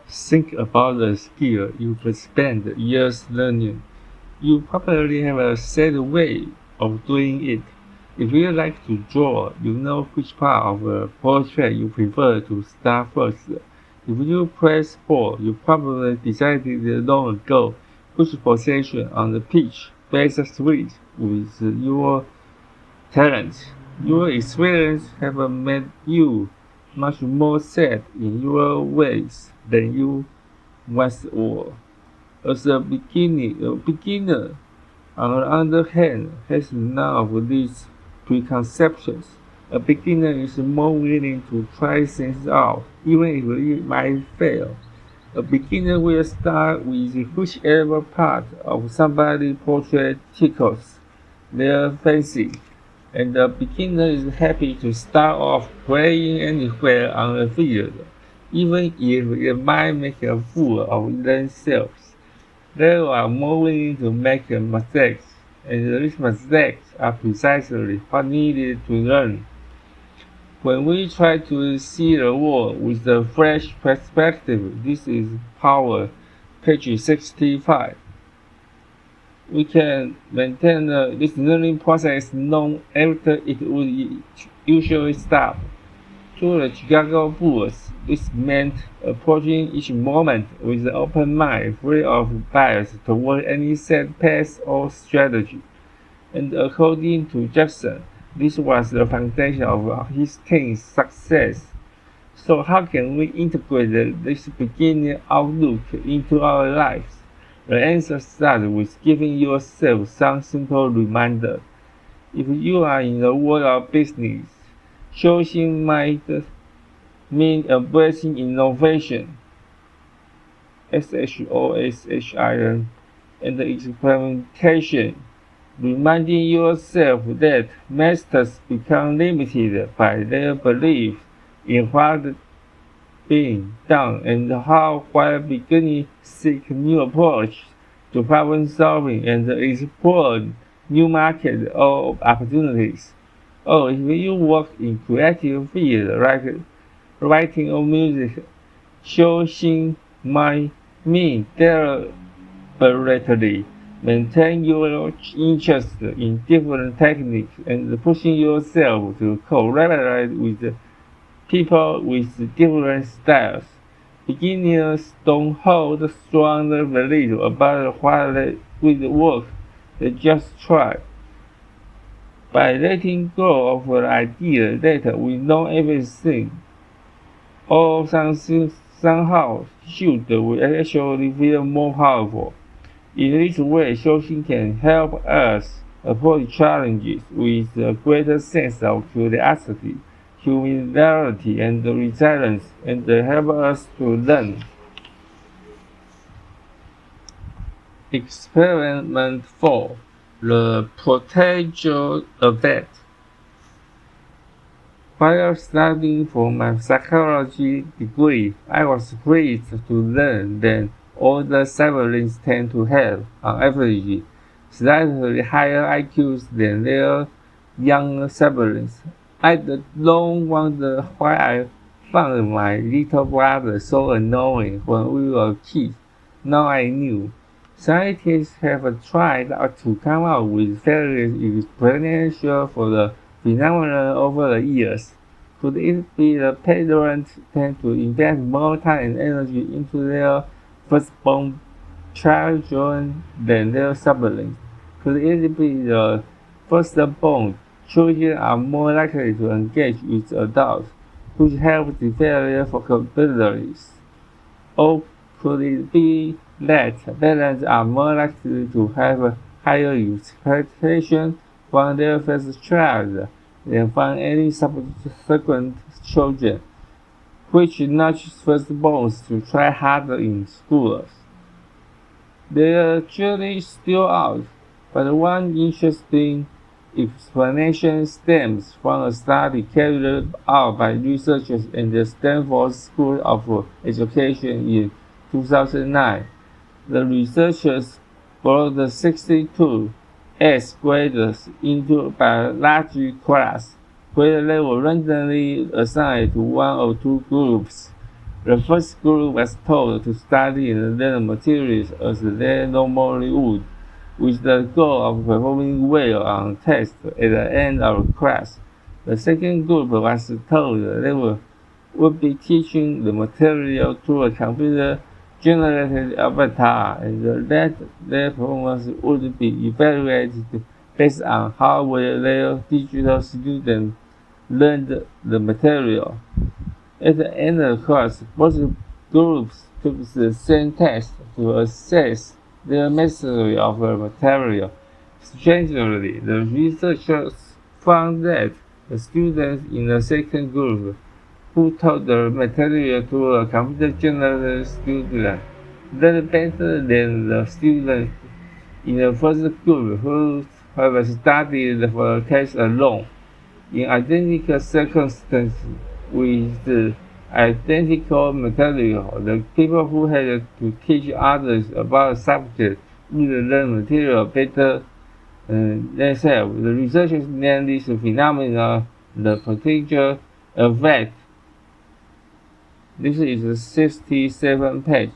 Think about the skill you could spend years learning. You probably have a set way of doing it. If you like to draw, you know which part of a portrait you prefer to start first. If you play sport, you probably decided long ago which position on the pitch best suits with your talent. Your experience have made you much more set in your ways than you once were. As a beginner, on the other hand, has none of these preconceptions. A beginner is more willing to try things out, even if it might fail. A beginner will start with whichever part of somebody's portrait tickles their fancy, and the beginner is happy to start off playing anywhere on the field, even if it might make a fool of themselves. They are more willing to make mistakes, and these mistakes are precisely what needed to learn. When we try to see the world with a fresh perspective, this is Power, page 65. We can maintain this learning process long after it would usually stop. To the Chicago Bulls, this meant approaching each moment with an open mind, free of bias toward any set path or strategy. And according to Jackson, this was the foundation of his team's success. So how can we integrate this beginning outlook into our lives? The answer starts with giving yourself some simple reminder. If you are in the world of business, choosing might mean embracing innovation, SHOSHIN, and experimentation, reminding yourself that masters become limited by their belief in what being done and how, while beginning seek new approach to problem solving and explore new market or opportunities. Or if you work in creative field like writing or music, choosing might mean deliberately maintain your interest in different techniques and pushing yourself to collaborate with people with different styles. Beginners don't hold strong beliefs about what will work, they just try. By letting go of the idea that we know everything, or something somehow should we actually feel more powerful. In this way, Shoshin can help us approach challenges with a greater sense of curiosity, humility, and resilience, and help us to learn. Experiment 4. The potential effect. While studying for my psychology degree, I was pleased to learn that older siblings tend to have, on average, slightly higher IQs than their younger siblings. I'd long wondered why I found my little brother so annoying when we were kids. Now I knew. Scientists have tried to come up with various explanations for the phenomenon over the years. Could it be the parents tend to invest more time and energy into their firstborn children than their siblings? Could it be the firstborn children are more likely to engage with adults, which help develop their vocabularies? Or could it be that parents are more likely to have higher expectations from their first child than from any subsequent children, which nudges firstborns to try harder in schools? The jury is still out, but one interesting explanation stems from a study carried out by researchers in the Stanford School of Education in 2009. The researchers brought 62 eighth graders into a biology class, where they were randomly assigned to one or two groups. The first group was told to study and learn materials as they normally would, with the goal of performing well on tests at the end of class. The second group was told they would be teaching the material to a computer-generated avatar, and that their performance would be evaluated based on how well their digital students learned the material. At the end of the class, both groups took the same test to assess their mastery of the material. Strangely, the researchers found that the students in the second group who taught the material to a computer-generated student learned better than the students in the first group who have studied for the test alone. In identical circumstances with identical material, the people who had to teach others about a subject would learn material better themselves. The researchers named this phenomenon the potential effect. This is the 67th page.